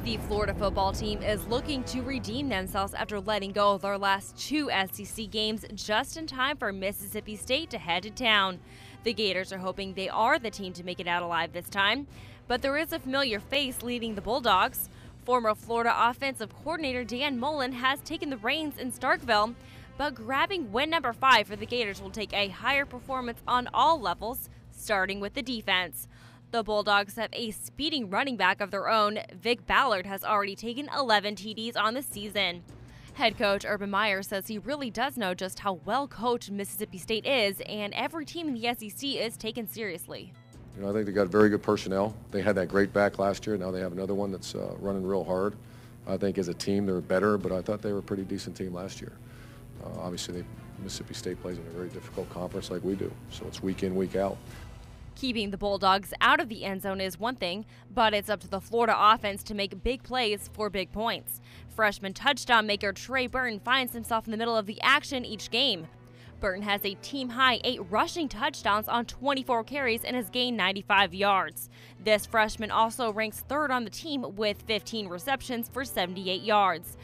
The Florida football team is looking to redeem themselves after letting go of their last two SEC games just in time for Mississippi State to head to town. The Gators are hoping they are the team to make it out alive this time, but there is a familiar face leading the Bulldogs. Former Florida offensive coordinator Dan Mullen has taken the reins in Starkville, but grabbing win number 5 for the Gators will take a higher performance on all levels, starting with the defense. The Bulldogs have a speeding running back of their own. Vic Ballard has already taken 11 TDs on the season. Head coach Urban Meyer says he really does know just how well coached Mississippi State is, and every team in the SEC is taken seriously. I think they got very good personnel. They had that great back last year. Now they have another one that's running real hard. I think as a team they're better, but I thought they were a pretty decent team last year. Obviously, Mississippi State plays in a very difficult conference like we do, so it's week in, week out. Keeping the Bulldogs out of the end zone is one thing, but it's up to the Florida offense to make big plays for big points. Freshman touchdown maker Trey Burton finds himself in the middle of the action each game. Burton has a team-high 8 rushing touchdowns on 24 carries and has gained 95 yards. This freshman also ranks 3rd on the team with 15 receptions for 78 yards.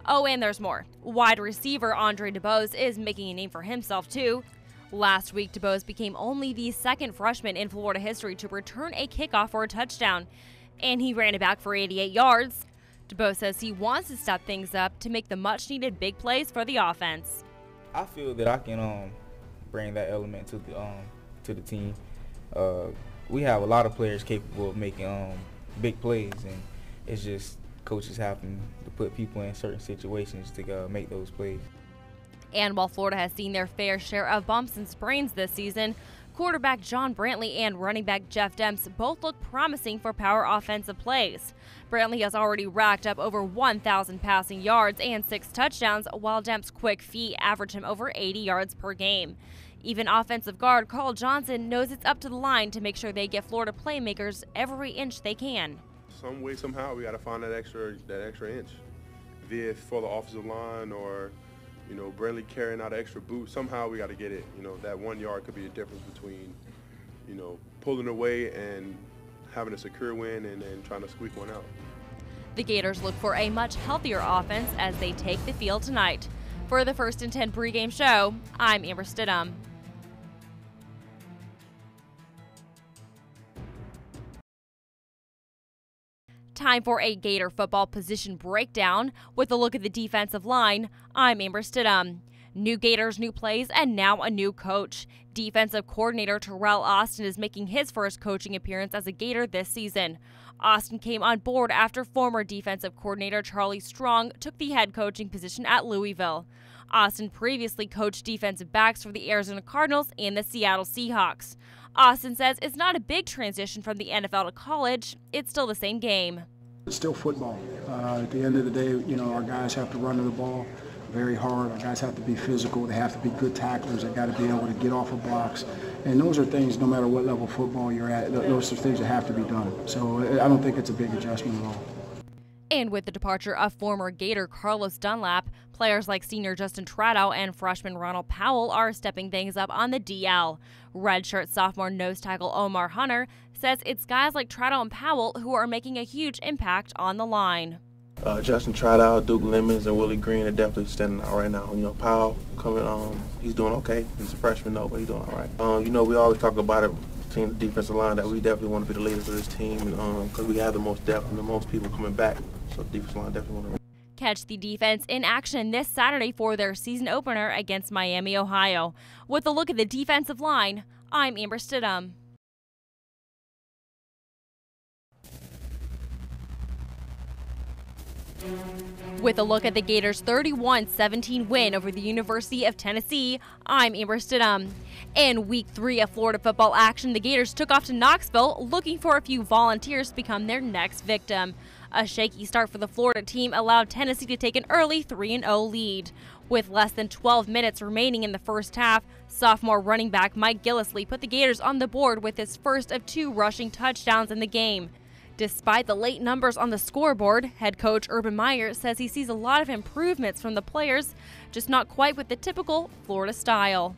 Oh, and there's more. Wide receiver Andre DeBose is making a name for himself, too. Last week, DeBose became only the 2nd freshman in Florida history to return a kickoff for a touchdown, and he ran it back for 88 yards. DeBose says he wants to step things up to make the much-needed big plays for the offense. I feel that I can bring that element to the team. We have a lot of players capable of making big plays, and it's just coaches having to put people in certain situations to make those plays. And while Florida has seen their fair share of bumps and sprains this season, quarterback John Brantley and running back Jeff Demps both look promising for power offensive plays. Brantley has already racked up over 1,000 passing yards and 6 touchdowns, while Demps' quick feet average him over 80 yards per game. Even offensive guard Carl Johnson knows it's up to the line to make sure they get Florida playmakers every inch they can. Some way, somehow, we got to find that extra inch, be it for the offensive line or Brantley carrying out an extra boot. Somehow we got to get it. That 1 yard could be the difference between, pulling away and having a secure win and trying to squeak one out. The Gators look for a much healthier offense as they take the field tonight. For the First and 10 pregame show, I'm Amber Stidham. Time for a Gator football position breakdown with a look at the defensive line. I'm Amber Stidham. New Gators, new plays, and now a new coach. Defensive coordinator Terrell Austin is making his first coaching appearance as a Gator this season. Austin came on board after former defensive coordinator Charlie Strong took the head coaching position at Louisville. Austin previously coached defensive backs for the Arizona Cardinals and the Seattle Seahawks. Austin says it's not a big transition from the NFL to college. It's still the same game. It's still football. At the end of the day, our guys have to run to the ball very hard. Our guys have to be physical. They have to be good tacklers. They got to be able to get off of blocks. And those are things, no matter what level of football you're at, those are things that have to be done. So I don't think it's a big adjustment at all. And with the departure of former Gator Carlos Dunlap, players like senior Justin Tradow and freshman Ronald Powell are stepping things up on the DL. Redshirt sophomore nose tackle Omar Hunter says it's guys like Tradow and Powell who are making a huge impact on the line. Justin Tradow, Duke Lemons, and Willie Green are definitely standing out right now. Powell coming, he's doing okay. He's a freshman though, but he's doing all right. We always talk about it, the defensive line, that we definitely want to be the leaders of this team because we have the most depth and the most people coming back. So the defensive line definitely want to. Catch the defense in action this Saturday for their season opener against Miami, Ohio. With a look at the defensive line, I'm Amber Stidham. With a look at the Gators' 31-17 win over the University of Tennessee, I'm Amber Stidham. In Week 3 of Florida football action, the Gators took off to Knoxville looking for a few volunteers to become their next victim. A shaky start for the Florida team allowed Tennessee to take an early 3-0 lead. With less than 12 minutes remaining in the first half, sophomore running back Mike Gillisley put the Gators on the board with his first of 2 rushing touchdowns in the game. Despite the late numbers on the scoreboard, head coach Urban Meyer says he sees a lot of improvements from the players, just not quite with the typical Florida style.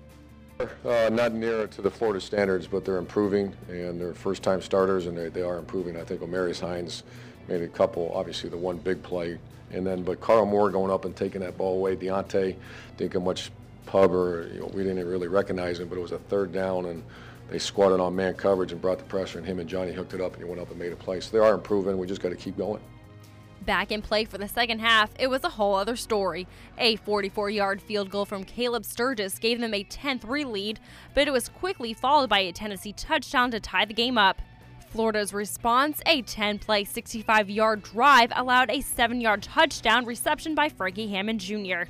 Not near to the Florida standards, but they're improving, and they're first-time starters, and they are improving. I think Omarius Hines made a couple, obviously the one big play, but Carl Moore going up and taking that ball away. Deontay didn't get much pub, or we didn't really recognize him, but it was a third down, and they squatted on man coverage and brought the pressure, and him and Johnny hooked it up, and he went up and made a play. So they are improving. We just got to keep going. Back in play for the second half, it was a whole other story. A 44-yard field goal from Caleb Sturgis gave them a 10-3 lead, but it was quickly followed by a Tennessee touchdown to tie the game up. Florida's response, a 10-play, 65-yard drive, allowed a 7-yard touchdown reception by Frankie Hammond Jr.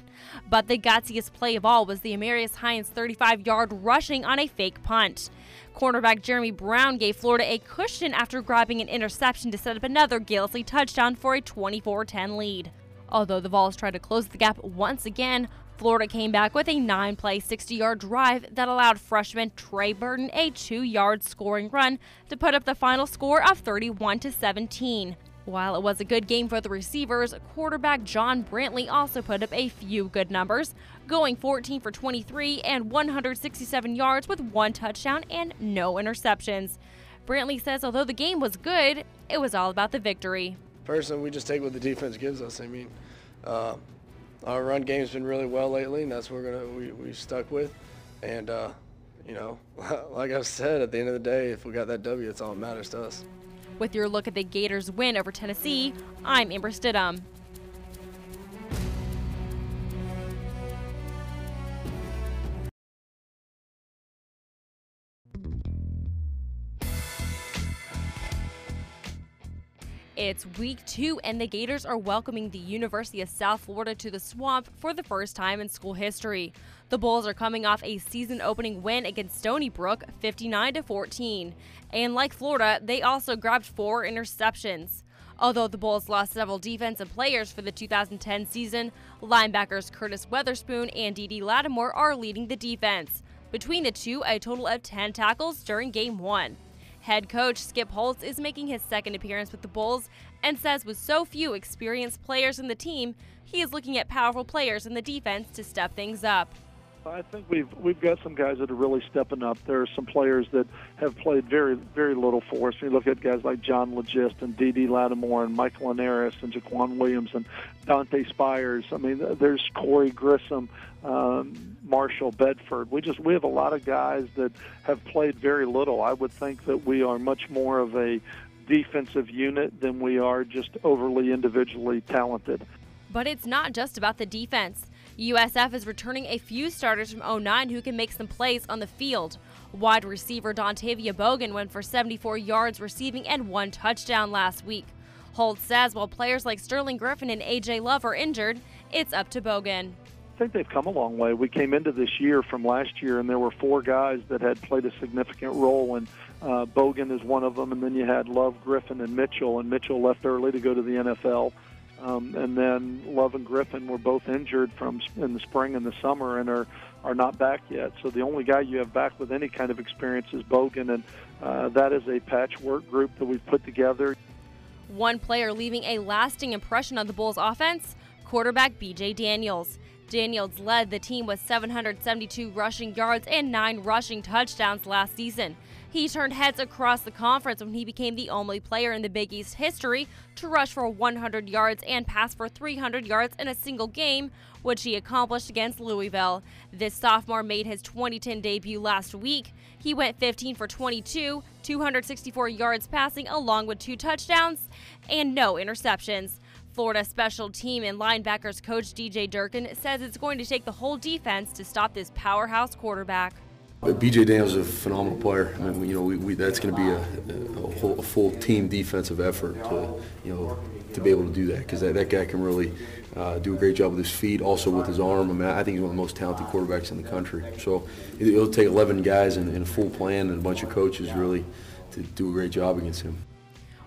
But the gutsiest play of all was the Omarius Hines 35-yard rushing on a fake punt. Cornerback Jeremy Brown gave Florida a cushion after grabbing an interception to set up another Gillisley touchdown for a 24-10 lead. Although the Vols tried to close the gap once again, Florida came back with a 9-play, 60-yard drive that allowed freshman Trey Burton a 2-yard scoring run to put up the final score of 31-17. While it was a good game for the receivers, quarterback John Brantley also put up a few good numbers, going 14 for 23 and 167 yards with 1 touchdown and no interceptions. Brantley says although the game was good, it was all about the victory. Personally, we just take what the defense gives us. I mean, our run game's been really well lately, and that's what we stuck with. And, like I've said, at the end of the day, if we got that W, it's all that matters to us. With your look at the Gators' win over Tennessee, I'm Amber Stidham. It's week 2 and the Gators are welcoming the University of South Florida to the Swamp for the first time in school history. The Bulls are coming off a season-opening win against Stony Brook, 59-14. And like Florida, they also grabbed 4 interceptions. Although the Bulls lost several defensive players for the 2010 season, linebackers Curtis Weatherspoon and Dee Lattimore are leading the defense. Between the two, a total of 10 tackles during Game 1. Head coach Skip Holtz is making his second appearance with the Bulls and says with so few experienced players in the team, he is looking at powerful players in the defense to step things up. I think we've got some guys that are really stepping up. There are some players that have played very, very little for us. You look at guys like John Legist and Dee Lattimore and Michael Linares and Jaquan Williams and Dante Spires. I mean, there's Corey Grissom, Marshall Bedford. We have a lot of guys that have played very little. I would think that we are much more of a defensive unit than we are just overly individually talented. But it's not just about the defense. USF is returning a few starters from 09 who can make some plays on the field. Wide receiver Dontavia Bogan went for 74 yards receiving and 1 touchdown last week. Holtz says while players like Sterling Griffin and A.J. Love are injured, it's up to Bogan. I think they've come a long way. We came into this year from last year, and there were 4 guys that had played a significant role, and Bogan is one of them, and then you had Love, Griffin, and Mitchell left early to go to the NFL. And then Love and Griffin were both injured in the spring and the summer and are not back yet. So the only guy you have back with any kind of experience is Bogan, and that is a patchwork group that we've put together. One player leaving a lasting impression on the Bulls' offense, quarterback B.J. Daniels. Daniels led the team with 772 rushing yards and 9 rushing touchdowns last season. He turned heads across the conference when he became the only player in the Big East history to rush for 100 yards and pass for 300 yards in a single game, which he accomplished against Louisville. This sophomore made his 2010 debut last week. He went 15 for 22, 264 yards passing along with 2 touchdowns and no interceptions. Florida special team and linebackers coach DJ Durkin says it's going to take the whole defense to stop this powerhouse quarterback. B.J. Daniels is a phenomenal player. I mean, that's going to be a full team defensive effort to be able to do that, because that guy can really do a great job with his feet, also with his arm. I mean, I think he's one of the most talented quarterbacks in the country. So it'll take 11 guys and a full plan and a bunch of coaches really to do a great job against him.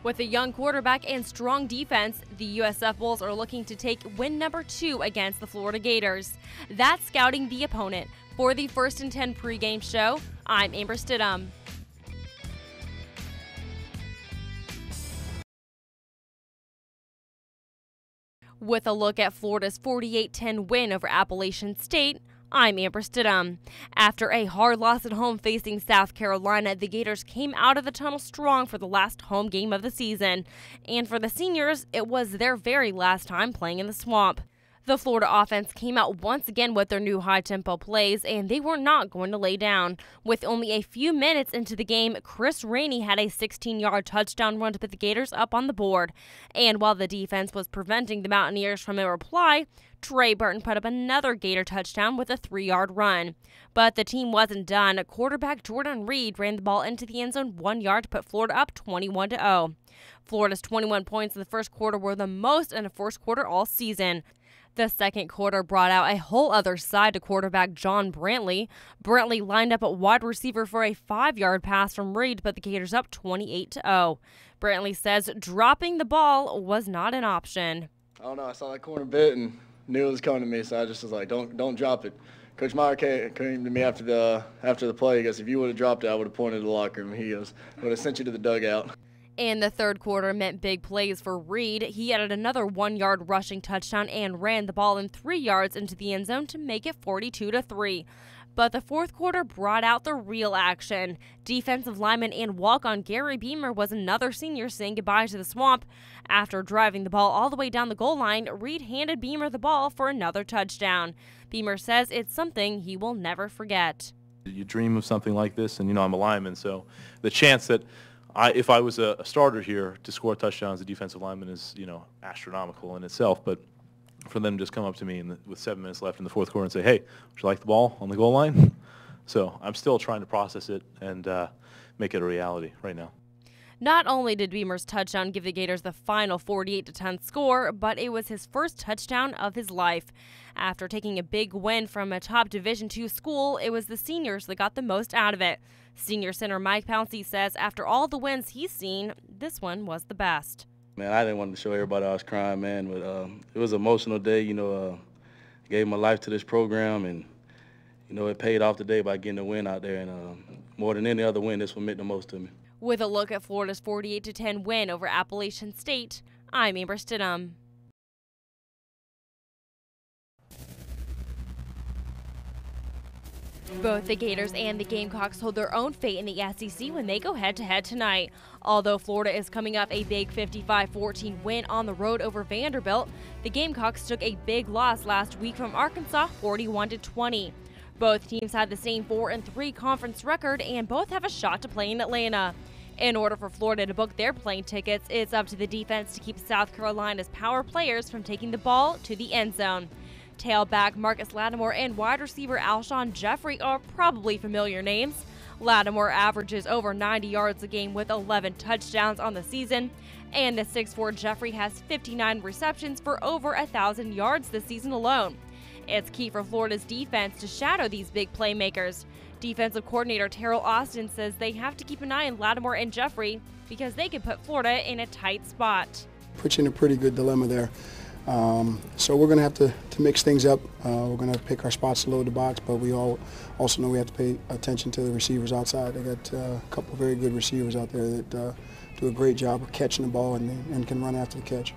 With a young quarterback and strong defense, the USF Bulls are looking to take win number 2 against the Florida Gators. That's scouting the opponent. For the First and 10 pregame show, I'm Amber Stidham. With a look at Florida's 48-10 win over Appalachian State, I'm Amber Stidham. After a hard loss at home facing South Carolina, the Gators came out of the tunnel strong for the last home game of the season. And for the seniors, it was their very last time playing in the Swamp. The Florida offense came out once again with their new high-tempo plays, and they were not going to lay down. With only a few minutes into the game, Chris Rainey had a 16-yard touchdown run to put the Gators up on the board. And while the defense was preventing the Mountaineers from a reply, Trey Burton put up another Gator touchdown with a 3-yard run. But the team wasn't done. Quarterback Jordan Reed ran the ball into the end zone 1 yard to put Florida up 21-0. Florida's 21 points in the first quarter were the most in a first quarter all season. The second quarter brought out a whole other side to quarterback John Brantley. Brantley lined up at wide receiver for a 5-yard pass from Reed, but the Gators up 28-0. Brantley says dropping the ball was not an option. I don't know. I saw that corner bit and knew it was coming to me, so I just was like, don't drop it. Coach Meyer came to me after the play. He goes, if you would have dropped it, I would have pointed to the locker room. He goes, would have sent you to the dugout. And the third quarter meant big plays for Reed. He added another 1-yard rushing touchdown and ran the ball in 3 yards into the end zone to make it 42-3. But the fourth quarter brought out the real action. Defensive lineman and walk-on Gary Beamer was another senior saying goodbye to the Swamp. After driving the ball all the way down the goal line, Reed handed Beamer the ball for another touchdown. Beamer says it's something he will never forget. You dream of something like this, and I'm a lineman, so the chance that if I was a starter here to score touchdowns, the defensive lineman is, astronomical in itself. But for them to just come up to me with 7 minutes left in the fourth quarter and say, hey, would you like the ball on the goal line? So I'm still trying to process it and make it a reality right now. Not only did Beamer's touchdown give the Gators the final 48-10 score, but it was his first touchdown of his life. After taking a big win from a top Division II school, it was the seniors that got the most out of it. Senior center Mike Pouncey says after all the wins he's seen, this one was the best. Man, I didn't want to show everybody I was crying, man, but it was an emotional day. Gave my life to this program, and, it paid off today by getting a win out there. And more than any other win, this one meant the most to me. With a look at Florida's 48-10 win over Appalachian State, I'm Amber Stidham. Both the Gators and the Gamecocks hold their own fate in the SEC when they go head-to-head tonight. Although Florida is coming up a big 55-14 win on the road over Vanderbilt, the Gamecocks took a big loss last week from Arkansas 41-20. Both teams had the same 4-3 conference record, and both have a shot to play in Atlanta. In order for Florida to book their plane tickets, it's up to the defense to keep South Carolina's power players from taking the ball to the end zone. Tailback Marcus Lattimore and wide receiver Alshon Jeffrey are probably familiar names. Lattimore averages over 90 yards a game with 11 touchdowns on the season, and the 6'4" Jeffrey has 59 receptions for over 1,000 yards this season alone. It's key for Florida's defense to shadow these big playmakers. Defensive coordinator Terrell Austin says they have to keep an eye on Lattimore and Jeffrey because they can put Florida in a tight spot. Put you in a pretty good dilemma there. So we're going to have to mix things up. We're going to pick our spots to load the box, but we also know we have to pay attention to the receivers outside. They got a couple of very good receivers out there that do a great job of catching the ball and can run after the catch.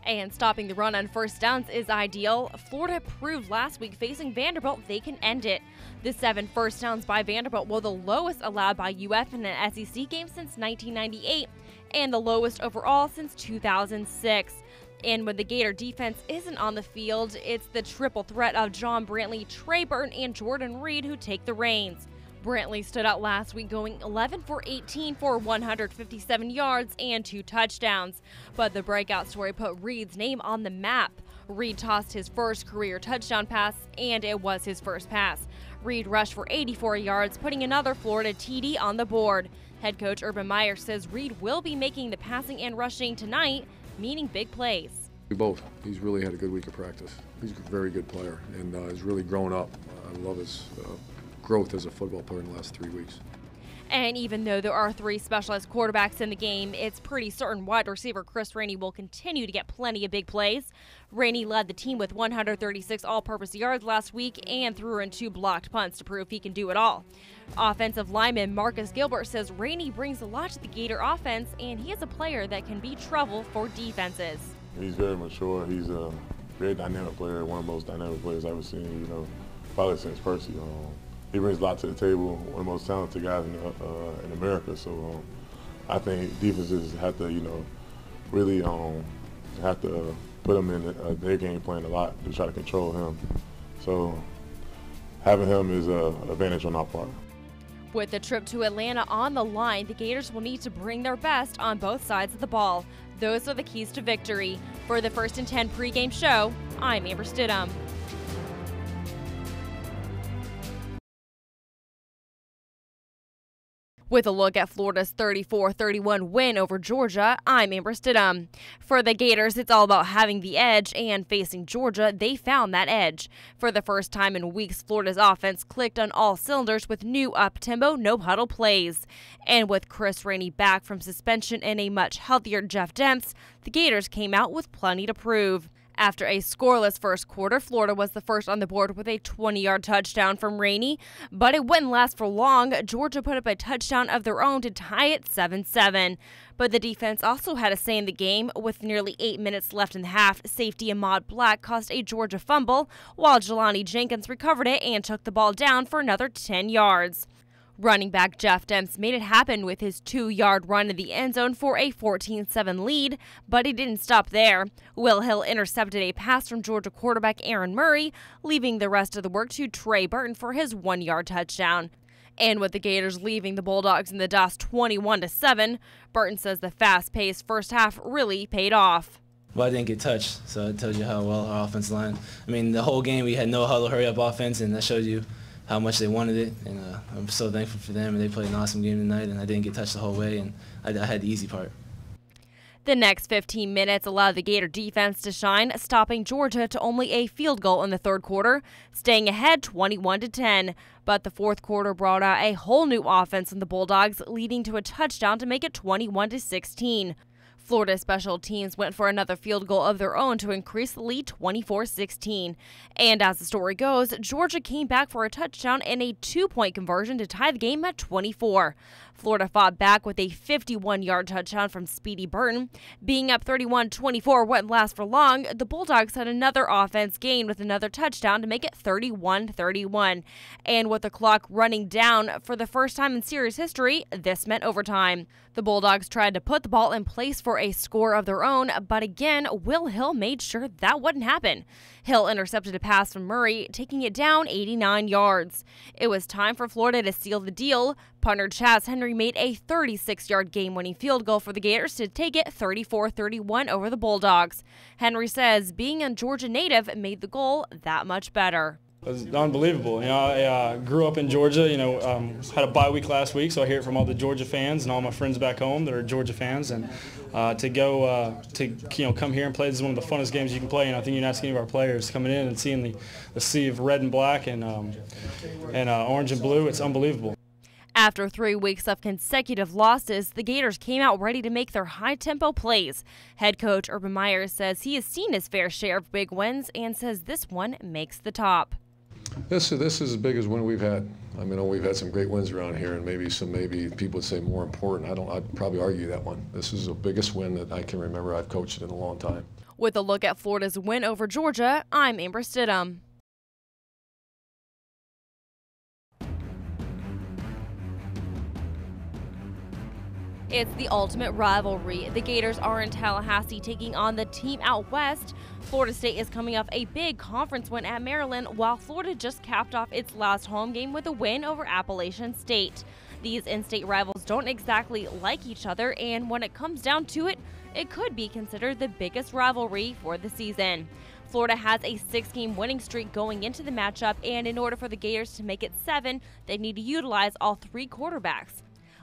And stopping the run on first downs is ideal. Florida proved last week facing Vanderbilt they can end it. The 7 first downs by Vanderbilt were the lowest allowed by UF in an SEC game since 1998 and the lowest overall since 2006. And when the Gator defense isn't on the field, it's the triple threat of John Brantley, Trey Burton, and Jordan Reed who take the reins. Brantley stood out last week going 11 for 18 for 157 yards and 2 touchdowns. But the breakout story put Reed's name on the map. Reed tossed his first career touchdown pass, and it was his first pass. Reed rushed for 84 yards, putting another Florida TD on the board. Head coach Urban Meyer says Reed will be making the passing and rushing tonight, meaning big plays. Both. He's really had a good week of practice. He's a very good player and has really grown up. I love his growth as a football player in the last 3 weeks. And even though there are 3 specialized quarterbacks in the game, it's pretty certain wide receiver Chris Rainey will continue to get plenty of big plays. Rainey led the team with 136 all-purpose yards last week and threw in 2 blocked punts to prove he can do it all. Offensive lineman Marcus Gilbert says Rainey brings a lot to the Gator offense, and he is a player that can be trouble for defenses. He's very mature. He's a very dynamic player, one of the most dynamic players I've ever seen. probably since Percy. He brings a lot to the table, one of the most talented guys in America. So I think defenses have to, really have to put him in their game plan a lot to try to control him. So having him is an advantage on our part. With the trip to Atlanta on the line, the Gators will need to bring their best on both sides of the ball. Those are the keys to victory. For the First and 10 pregame show, I'm Amber Stidham. With a look at Florida's 34-31 win over Georgia, I'm Amber Stidham. For the Gators, it's all about having the edge, and facing Georgia, they found that edge. For the first time in weeks, Florida's offense clicked on all cylinders with new up-tempo, no-huddle plays. And with Chris Rainey back from suspension and a much healthier Jeff Demps, the Gators came out with plenty to prove. After a scoreless first quarter, Florida was the first on the board with a 20-yard touchdown from Rainey, but it wouldn't last for long. Georgia put up a touchdown of their own to tie it 7-7. But the defense also had a say in the game. With nearly 8 minutes left in the half, safety Ahmad Black caused a Georgia fumble, while Jelani Jenkins recovered it and took the ball down for another 10 yards. Running back Jeff Demps made it happen with his 2-yard run in the end zone for a 14-7 lead, but he didn't stop there. Will Hill intercepted a pass from Georgia quarterback Aaron Murray, leaving the rest of the work to Trey Burton for his 1-yard touchdown. And with the Gators leaving the Bulldogs in the dust 21-7, Burton says the fast-paced first half really paid off. Well, I didn't get touched, so it tells you how well our offensive line. I mean, the whole game we had no huddle, hurry-up offense, and that showed you how much they wanted it, and I'm so thankful for them, and they played an awesome game tonight, and I didn't get touched the whole way, and I had the easy part. The next 15 minutes allowed the Gator defense to shine, stopping Georgia to only a field goal in the third quarter, staying ahead 21-10. But the fourth quarter brought out a whole new offense in the Bulldogs, leading to a touchdown to make it 21-16. Florida special teams went for another field goal of their own to increase the lead 24-16. And as the story goes, Georgia came back for a touchdown and a 2-point conversion to tie the game at 24. Florida fought back with a 51-yard touchdown from Speedy Burton. Being up 31-24 wouldn't last for long. The Bulldogs had another offense gain with another touchdown to make it 31-31. And with the clock running down for the first time in series history, this meant overtime. The Bulldogs tried to put the ball in place for a score of their own, but again, Will Hill made sure that wouldn't happen. Hill intercepted a pass from Murray, taking it down 89 yards. It was time for Florida to seal the deal. Punter Chaz Henry made a 36-yard game-winning field goal for the Gators to take it 34-31 over the Bulldogs. Henry says being a Georgia native made the goal that much better. It was unbelievable. I grew up in Georgia. Had a bye week last week, so I hear it from all the Georgia fans and all my friends back home that are Georgia fans. And to come here and play, this is one of the funnest games you can play. And I think you're not seeing any of our players coming in and seeing the sea of red and black and orange and blue. It's unbelievable. After 3 weeks of consecutive losses, the Gators came out ready to make their high-tempo plays. Head coach Urban Meyer says he has seen his fair share of big wins and says this one makes the top. This is as big as one we've had. I mean, we've had some great wins around here, and maybe people would say more important. I'd probably argue that one. This is the biggest win that I can remember I've coached in a long time. With a look at Florida's win over Georgia, I'm Amber Stidham. It's the ultimate rivalry. The Gators are in Tallahassee taking on the team out west. Florida State is coming off a big conference win at Maryland, while Florida just capped off its last home game with a win over Appalachian State. These in-state rivals don't exactly like each other, and when it comes down to it, it could be considered the biggest rivalry for the season. Florida has a 6-game winning streak going into the matchup, and in order for the Gators to make it 7, they need to utilize all 3 quarterbacks.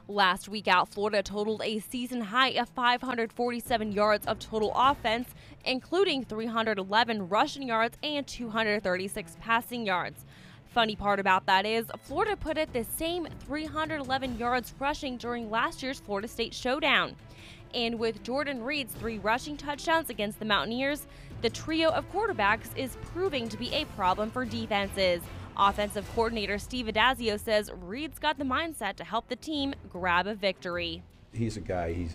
Last week out, Florida totaled a season high of 547 yards of total offense, including 311 rushing yards and 236 passing yards. Funny part about that is Florida put up the same 311 yards rushing during last year's Florida State showdown. And with Jordan Reed's 3 rushing touchdowns against the Mountaineers, the trio of quarterbacks is proving to be a problem for defenses. Offensive coordinator Steve Adazio says Reed's got the mindset to help the team grab a victory. He's a guy, he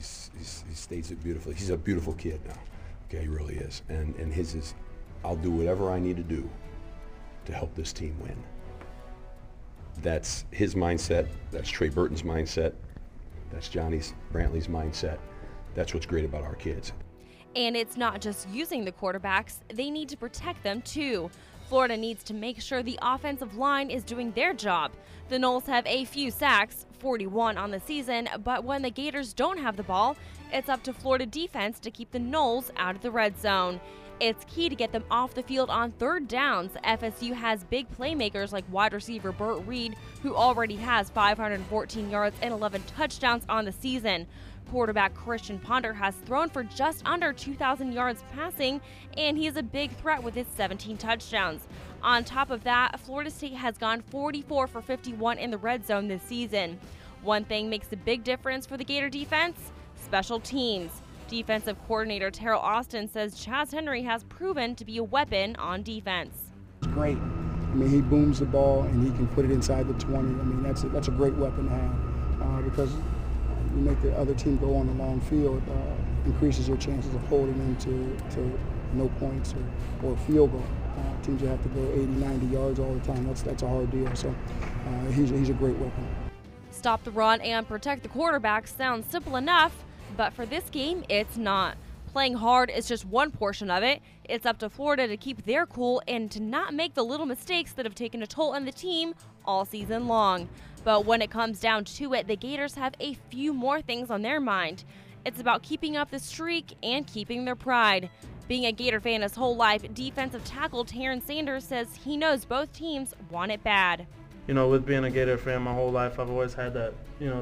states it beautifully. He's a beautiful kid now. Okay, he really is. And his is, I'll do whatever I need to do to help this team win. That's his mindset. That's Trey Burton's mindset. That's Brantley's mindset. That's what's great about our kids. And it's not just using the quarterbacks, they need to protect them too. Florida needs to make sure the offensive line is doing their job. The Noles have a few sacks, 41 on the season, but when the Gators don't have the ball, it's up to Florida defense to keep the Noles out of the red zone. It's key to get them off the field on third downs. FSU has big playmakers like wide receiver Burt Reed, who already has 514 yards and 11 touchdowns on the season. Quarterback Christian Ponder has thrown for just under 2,000 yards passing, and he is a big threat with his 17 touchdowns. On top of that, Florida State has gone 44 for 51 in the red zone this season. One thing makes a big difference for the Gator defense: special teams. Defensive coordinator Terrell Austin says Chaz Henry has proven to be a weapon on defense. It's great. I mean, he booms the ball and he can put it inside the 20. I mean, that's a great weapon to have because you make the other team go on the long field, increases your chances of holding them to no points or field goal. Teams that have to go 80, 90 yards all the time, that's a hard deal. So he's a great weapon. Stop the run and protect the quarterback sounds simple enough, but for this game, it's not. Playing hard is just one portion of it. It's up to Florida to keep their cool and to not make the little mistakes that have taken a toll on the team all season long. But when it comes down to it, the Gators have a few more things on their mind. It's about keeping up the streak and keeping their pride. Being a Gator fan his whole life, defensive tackle Taryn Sanders says he knows both teams want it bad. You know, with being a Gator fan my whole life, I've always had that,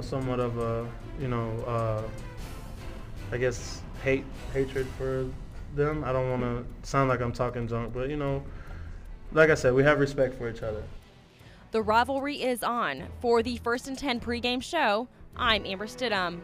somewhat of a, I guess, hatred for them. I don't want to sound like I'm talking junk, but, like I said, we have respect for each other. The rivalry is on. For the First and 10 pregame show, I'm Amber Stidham.